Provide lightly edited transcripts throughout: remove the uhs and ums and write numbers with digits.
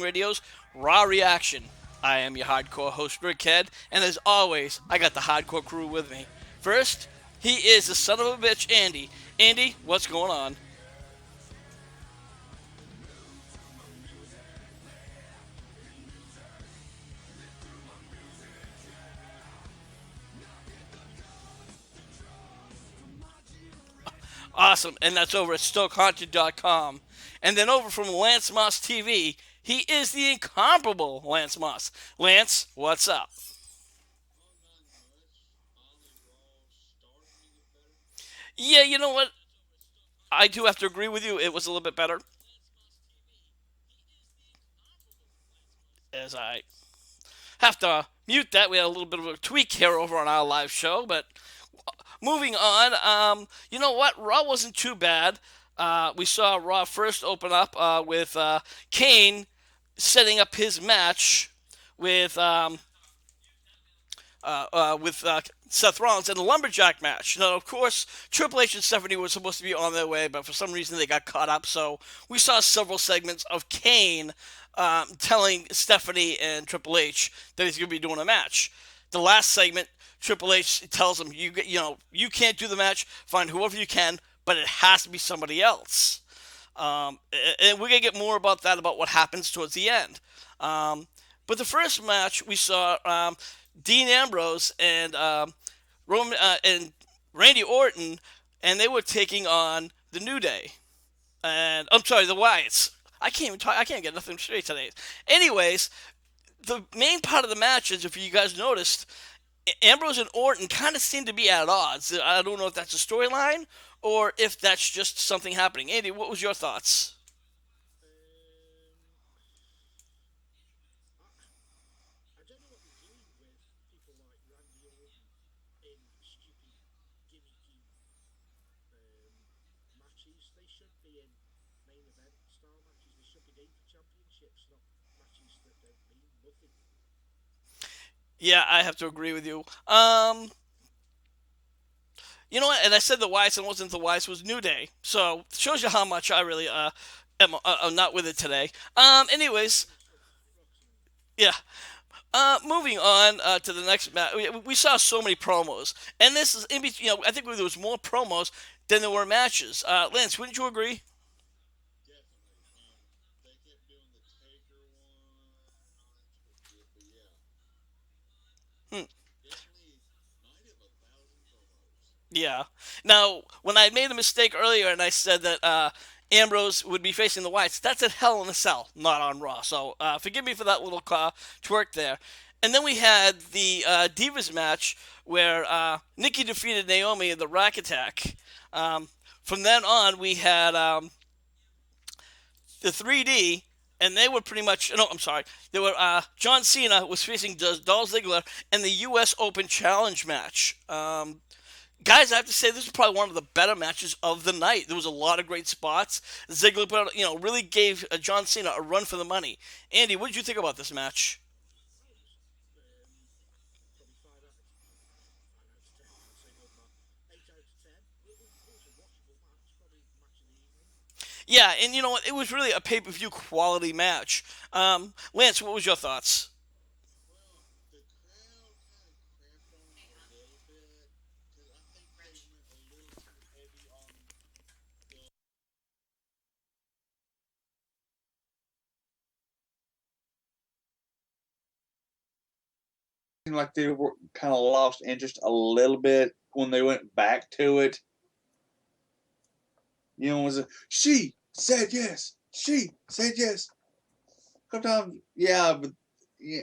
Wrestling Radio's Raw Reaction. I am your hardcore host, Rickhead, and as always, I got the hardcore crew with me. First, he is the son of a bitch, Andy. Andy, what's going on? Awesome, and that's over at StokeHaunted.com. And then over from Lance Moss TV, he is the incomparable Lance Moss. Lance, what's up? Yeah, you know what? I do have to agree with you. It was a little bit better. As I have to mute that, we had a little bit of a tweak here over on our live show. But moving on, you know what? Raw wasn't too bad. We saw Raw first open up with Kane setting up his match with Seth Rollins in a lumberjack match. Now, of course, Triple H and Stephanie were supposed to be on their way, but for some reason they got caught up. So we saw several segments of Kane telling Stephanie and Triple H that he's going to be doing a match. The last segment, Triple H tells him, you can't do the match. Find whoever you can, but it has to be somebody else. And we're going to get more about that, about what happens towards the end. But the first match we saw Dean Ambrose and and Randy Orton, and they were taking on the New Day, and I'm sorry, the Wyatts. I can't even talk. I can't get nothing straight today. Anyways, the main part of the match is, if you guys noticed, Ambrose and Orton kind of seem to be at odds. I don't know if that's a storyline or if that's just something happening. Andy, what was your thoughts? Yeah, I have to agree with you. You know what? And I said the Wyatts, and it wasn't the Wyatts, it was New Day. So it shows you how much I really am not with it today. Anyways, yeah. Moving on to the next match, we saw so many promos, and this is in between. I think there was more promos than there were matches. Lance, wouldn't you agree? Hmm. Yeah. Now, when I made a mistake earlier and I said that Ambrose would be facing the Whites, that's at Hell in a Cell, not on Raw. So forgive me for that little twerk there. And then we had the Divas match where Nikki defeated Naomi in the Rack Attack. From then on, we had the 3D, and they were pretty much. No, I'm sorry. They were John Cena was facing Dolph Ziggler in the U.S. Open Challenge match. Guys, I have to say this is probably one of the better matches of the night. There was a lot of great spots. Ziggler, really gave John Cena a run for the money. Andy, what did you think about this match? Yeah, and you know what? It was really a pay-per-view quality match. Lance, what was your thoughts? Seemed like they were kind of lost interest a little bit when they went back to it. Was she said yes. She said yes. A couple times,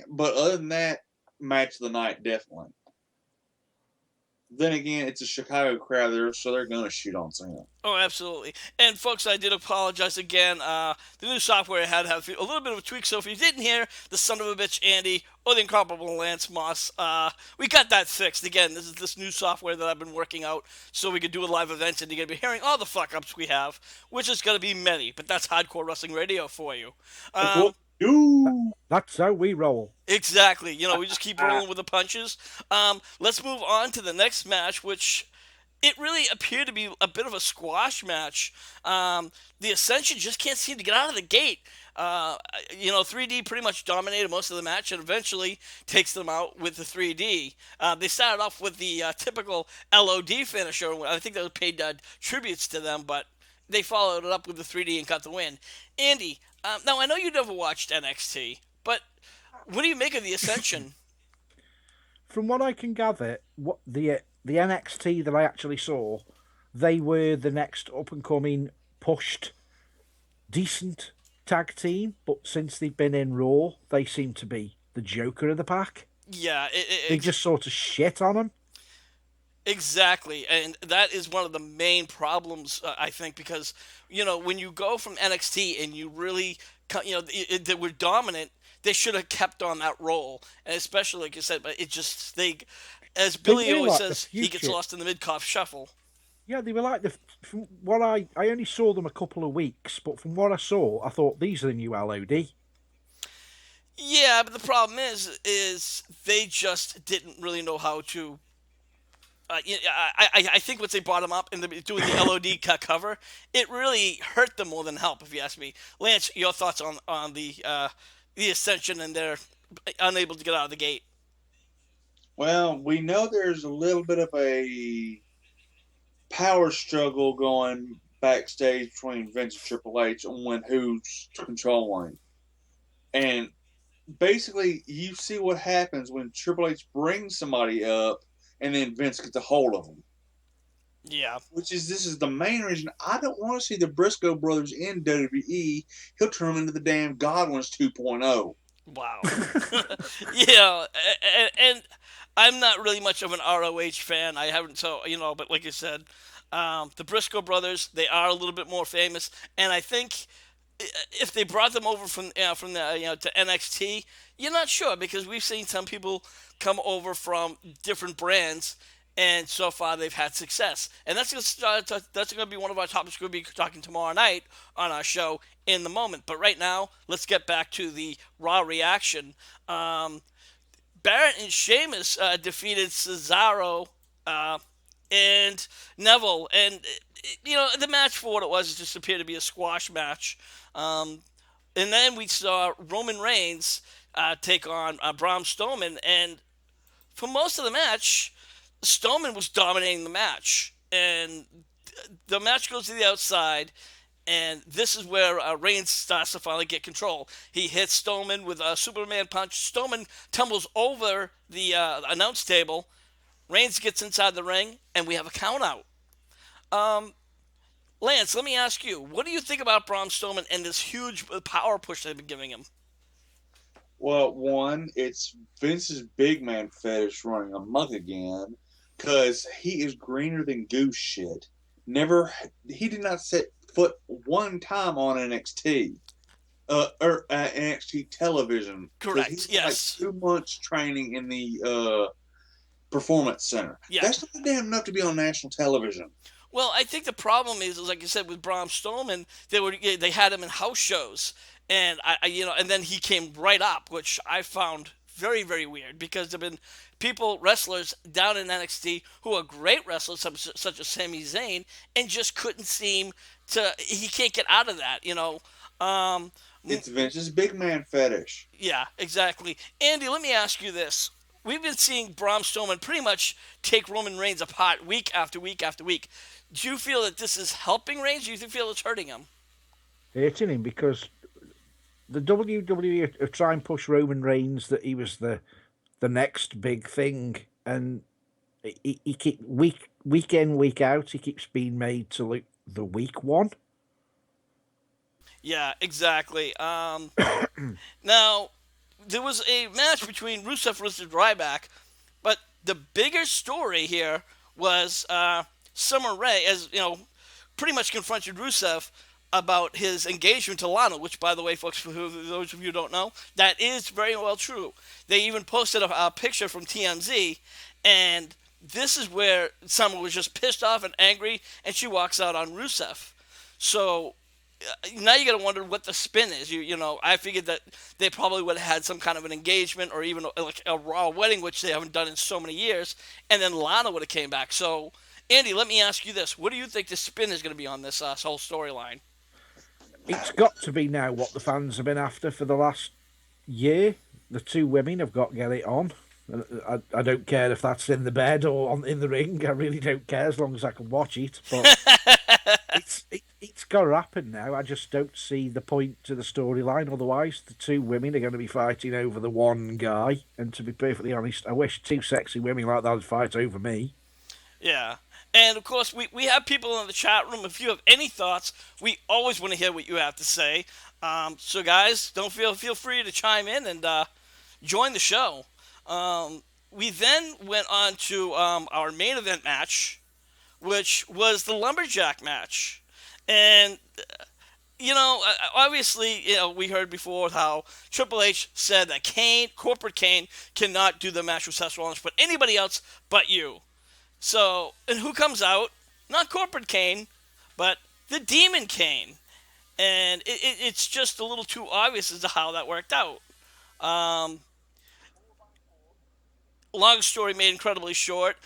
but other than that, match of the night definitely. Then again, it's a Chicago crowd there, so they're gonna shoot on Cena. Oh, absolutely. And folks, I did apologize again. The new software had to have a little bit of a tweak. So if you didn't hear the son of a bitch Andy or the incomparable Lance Moss, we got that fixed. Again, this is this new software that I've been working out so we could do a live event, and you're gonna be hearing all the fuck ups we have, which is gonna be many. But that's hardcore wrestling radio for you. Um, That's how we roll. exactly. We just keep rolling with the punches. Let's move on to the next match, which it really appeared to be a bit of a squash match. The Ascension just can't seem to get out of the gate. 3D pretty much dominated most of the match and eventually takes them out with the 3D. They started off with the typical LOD finisher. I think they were paid tributes to them, but they followed it up with the 3D and got the win. Andy, now I know you never watched NXT, but what do you make of the Ascension? From what I can gather, what the NXT that I actually saw, they were the next up and coming, pushed, decent tag team. But since they've been in Raw, they seem to be the joker of the pack. Yeah, They just sort of shit on them. exactly, and that is one of the main problems, I think, because when you go from NXT and you really, they were dominant, they should have kept on that role, and especially like you said, but it just as They Billy were always like the says, he gets future. lost in the mid-cough shuffle. Yeah, they were like from what I only saw them a couple of weeks, but from what I saw, I thought these are the new LOD. Yeah, but the problem is they just didn't really know how to. I think once they brought him up and doing the LOD cover, it really hurt them more than help, if you ask me. Lance, your thoughts on the Ascension and they're unable to get out of the gate? Well, we know there's a little bit of a power struggle going backstage between Vince and Triple H on who's controlling. And basically, you see what happens when Triple H brings somebody up and then Vince gets a hold of them. Yeah. This is the main reason I don't want to see the Briscoe brothers in WWE. He'll turn them into the damn Godwins 2.0. Wow. Yeah, and I'm not really much of an ROH fan. I haven't, but like I said, the Briscoe brothers, they are a little bit more famous, and I think if they brought them over from the to NXT, you're not sure because we've seen some people come over from different brands, and so far they've had success. And that's going to be one of our topics we'll be talking tomorrow night on our show in the moment. But right now, let's get back to the Raw reaction. Barrett and Sheamus defeated Cesaro and Neville, and the match for what it was just appeared to be a squash match. And then we saw Roman Reigns take on Braun Strowman, and for most of the match, Strowman was dominating the match, and the match goes to the outside. And this is where Reigns starts to finally get control. He hits Strowman with a Superman punch. Strowman tumbles over the announce table. Reigns gets inside the ring, and we have a count out. Lance, let me ask you, what do you think about Braun Strowman and this huge power push they've been giving him? Well, one, it's Vince's big man fetish running amok again because he is greener than goose shit. He did not set foot one time on NXT. Or NXT television. Correct. He's Yes. like 2 months training in the performance center. Yeah. That's not damn enough to be on national television. Well, I think the problem is like you said, with Braun Strowman, they had him in house shows, and and then he came right up, which I found very, very weird because there've been wrestlers down in NXT who are great wrestlers, such as Sami Zayn, and just couldn't seem to. He can't get out of that. It's Vince's big man fetish. Yeah, exactly. Andy, let me ask you this. We've been seeing Braun Strowman pretty much take Roman Reigns apart week after week after week. Do you feel that this is helping Reigns, or do you feel it's hurting him? Hurting him because the WWE are trying to push Roman Reigns that he was the next big thing, and he keep week in week out he keeps being made to look the weak one. Yeah, exactly. Now, there was a match between Rusev versus Ryback, but the bigger story here was Summer Rae, as pretty much confronted Rusev about his engagement to Lana, which, by the way, folks, for those of you who don't know, that is very well true. They even posted a picture from TMZ, and this is where Summer was just pissed off and angry, and she walks out on Rusev. So now you got to wonder what the spin is. I figured that they probably would have had some kind of an engagement or even like a Raw wedding, which they haven't done in so many years, and then Lana would have came back. So Andy, let me ask you this: what do you think the spin is going to be on this whole storyline? It's got to be now what the fans have been after for the last year. The two women have got to get it on. I don't care if that's in the bed or in the ring. I really don't care as long as I can watch it. But it's got to happen now. I just don't see the point to the storyline. Otherwise, the two women are going to be fighting over the one guy. And to be perfectly honest, I wish two sexy women like that would fight over me. Yeah. And of course, we have people in the chat room. If you have any thoughts, we always want to hear what you have to say. So, guys, don't feel free to chime in and join the show. We then went on to our main event match, which was the lumberjack match, and obviously, we heard before how Triple H said that corporate Kane, cannot do the match with Seth Rollins, but anybody else but you. So, and who comes out? Not corporate Kane, but the Demon Kane. And it's just a little too obvious as to how that worked out. Long story made incredibly short.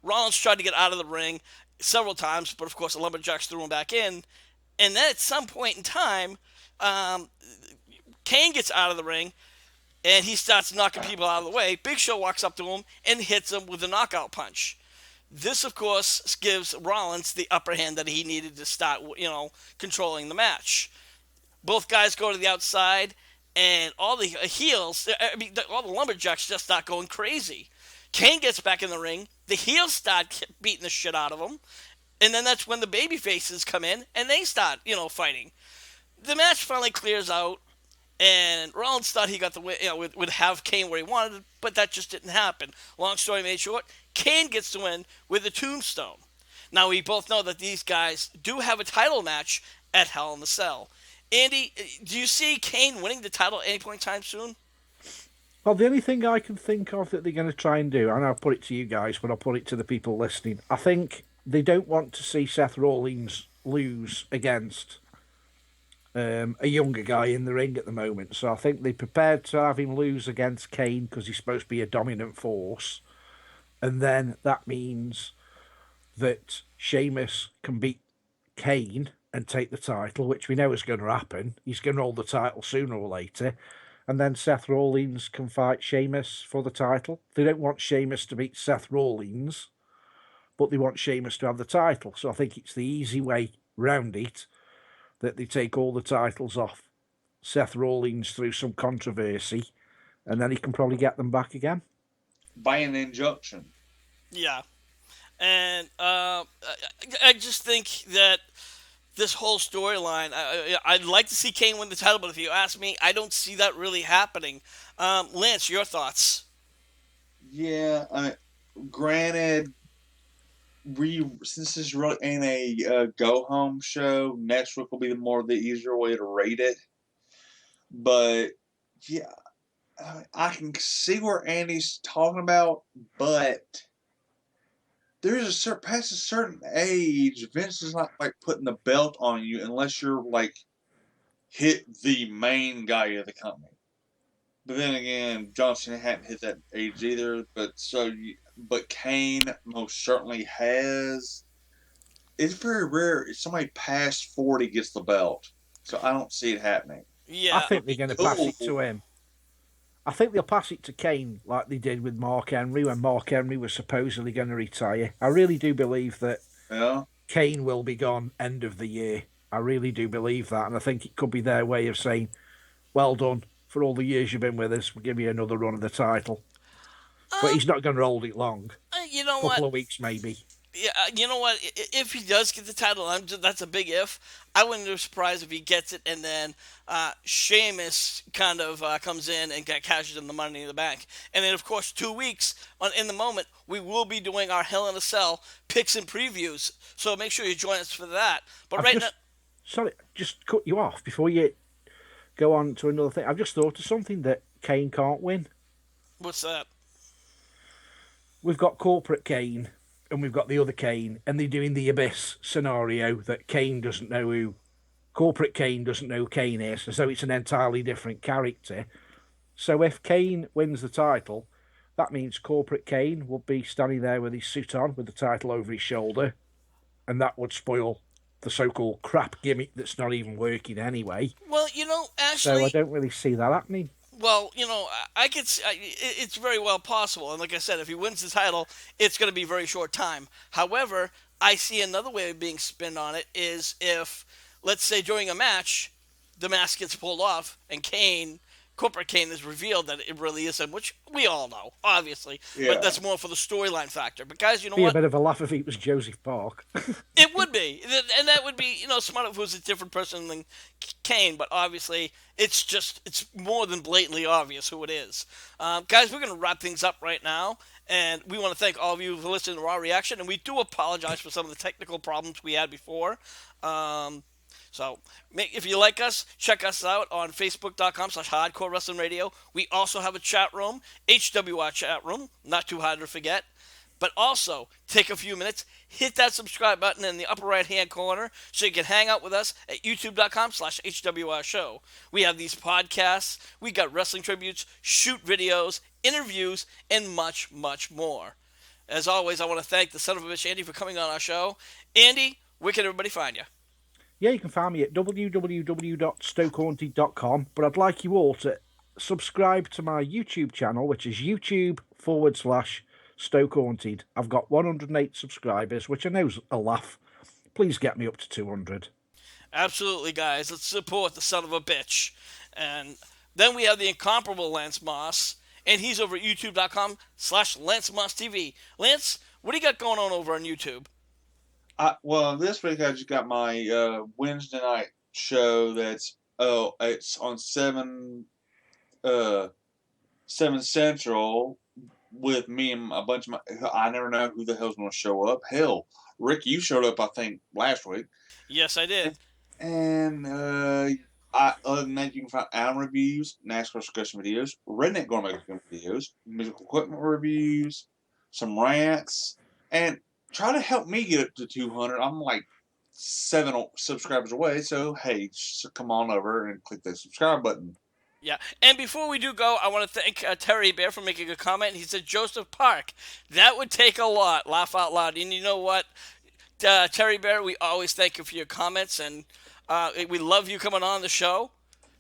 Rollins tried to get out of the ring several times, but of course the Lumberjacks threw him back in. And then at some point in time, Kane gets out of the ring, and he starts knocking people out of the way. Big Show walks up to him and hits him with a knockout punch. This, of course, gives Rollins the upper hand that he needed to start, controlling the match. Both guys go to the outside, and all the heels, all the Lumberjacks just start going crazy. Kane gets back in the ring. The heels start beating the shit out of him. And then that's when the baby faces come in, and they start, fighting. The match finally clears out, and Rollins thought he got the win, would have Kane where he wanted, but that just didn't happen. Long story made short, Kane gets the win with a tombstone. Now, we both know that these guys do have a title match at Hell in a Cell. Andy, do you see Kane winning the title at any point in time soon? Well, the only thing I can think of that they're going to try and do, and I'll put it to you guys, but I'll put it to the people listening, I think they don't want to see Seth Rollins lose against a younger guy in the ring at the moment. So I think they're prepared to have him lose against Kane because he's supposed to be a dominant force. And then that means that Sheamus can beat Kane and take the title, which we know is going to happen. He's going to hold the title sooner or later. And then Seth Rollins can fight Sheamus for the title. They don't want Sheamus to beat Seth Rollins, but they want Sheamus to have the title. So I think it's the easy way round it that they take all the titles off Seth Rollins through some controversy, and then he can probably get them back again. By an injunction. Yeah. And I just think that this whole storyline, I'd like to see Kane win the title, but if you ask me, I don't see that really happening. Lance, your thoughts? Yeah, granted, since this is really ain't a go-home show, next week will be the easier way to rate it. But, yeah, I can see where Andy's talking about, but past a certain age, Vince is not like putting the belt on you unless you're like hit the main guy of the company. But then again, John Cena hadn't hit that age either. But Kane most certainly has. It's very rare if somebody past 40 gets the belt, so I don't see it happening. Yeah, I think they're going to pass it to him. I think they'll pass it to Kane like they did with Mark Henry when Mark Henry was supposedly going to retire. I really do believe that Kane will be gone end of the year. I really do believe that, and I think it could be their way of saying, well done for all the years you've been with us. We'll give you another run of the title. But he's not going to hold it long. You know a couple what? of weeks maybe. Yeah, you know what? If he does get the title, that's a big if. I wouldn't be surprised if he gets it, and then Sheamus kind of comes in and cashes in the Money in the Bank. And then, of course, 2 weeks in the moment, we will be doing our Hell in a Cell picks and previews. So make sure you join us for that. But sorry, just cut you off before you go on to another thing. I've just thought of something that Kane can't win. What's that? We've got corporate Kane. And we've got the other Kane, and they're doing the Abyss scenario that Kane doesn't know who corporate Kane doesn't know who Kane is, so it's an entirely different character. So if Kane wins the title, that means Corporate Kane would be standing there with his suit on, with the title over his shoulder, and that would spoil the so-called crap gimmick that's not even working anyway. Well, So I actually, don't really see that happening. well, I could. It's very well possible, and like I said, if he wins the title, it's going to be a very short time. However, I see another way of being spin on it is if, let's say, during a match, the mask gets pulled off, and Corporate Kane is revealed that it really is him, which we all know, obviously, Yeah. but that's more for the storyline factor. But guys, you know Be a what? bit of a laugh if it was Joseph Park. It would be, and that would be, smart if it was a different person than Kane. But obviously, it's more than blatantly obvious who it is. Guys, we're gonna wrap things up right now, and we want to thank all of you for listening to Raw Reaction, and we do apologize for some of the technical problems we had before. So, if you like us, check us out on Facebook.com/Hardcore Wrestling Radio. We also have a chat room, HWR chat room, not too hard to forget. But also, take a few minutes, hit that subscribe button in the upper right-hand corner so you can hang out with us at youtube.com/HWR Show. We have these podcasts, we got wrestling tributes, shoot videos, interviews, and much, much more. As always, I want to thank the son of a bitch Andy for coming on our show. Andy, where can everybody find you? Yeah, you can find me at www.stokehaunted.com, but I'd like you all to subscribe to my YouTube channel, which is YouTube/Stoke Haunted. I've got 108 subscribers, which I know's a laugh. Please get me up to 200. Absolutely, guys. Let's support the son of a bitch. And then we have the incomparable Lance Moss, and he's over at youtube.com/Lance Moss TV. Lance, what do you got going on over on YouTube? Well, this week I just got my Wednesday night show. It's on 7 Central with me and a bunch of I never know who the hell's going to show up. Hell, Rick, you showed up I think last week. Yes, I did. And other than that, you can find album reviews, NASCAR discussion videos, Redneck Gourmet videos, musical equipment reviews, some rants, and try to help me get up to 200. I'm like 7 subscribers away, so hey, just come on over and click that subscribe button. Yeah, and before we do go, I want to thank Terry Bear for making a comment. He said, Joseph Park, that would take a lot. Laugh out loud. And you know what, Terry Bear, we always thank you for your comments, and we love you coming on the show.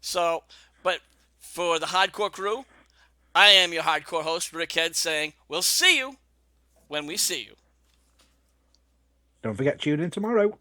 So, but for the Hardcore crew, I am your Hardcore host, Rick Head, saying, we'll see you when we see you. Don't forget, tune in tomorrow.